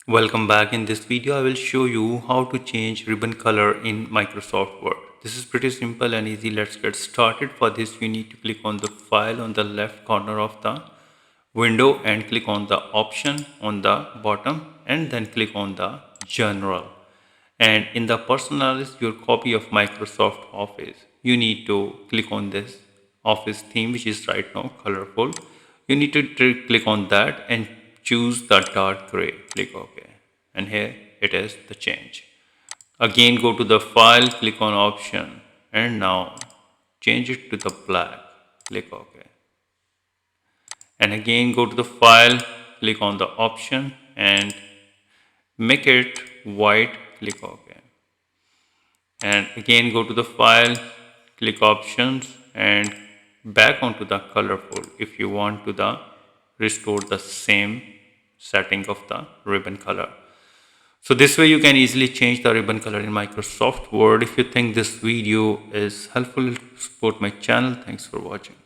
Welcome back. In this video, I will show you how to change ribbon color in Microsoft Word. This is pretty simple and easy. Let's get started. For this, you need to click on the file on the left corner of the window and click on the option on the bottom and then click on the general. And in the personalize your copy of Microsoft Office, you need to click on this Office theme, which is right now colorful. You need to click on that and choose the dark gray. Click OK. And here it is the change. Again, go to the file, click on option, and now change it to the black. Click OK. And again, go to the file, click on the option, and make it white. Click OK. And again, go to the file, click options, and back onto the colorful if you want to the restore the same setting of the ribbon color. So this way you can easily change the ribbon color in Microsoft Word. If you think this video is helpful, support my channel. Thanks for watching.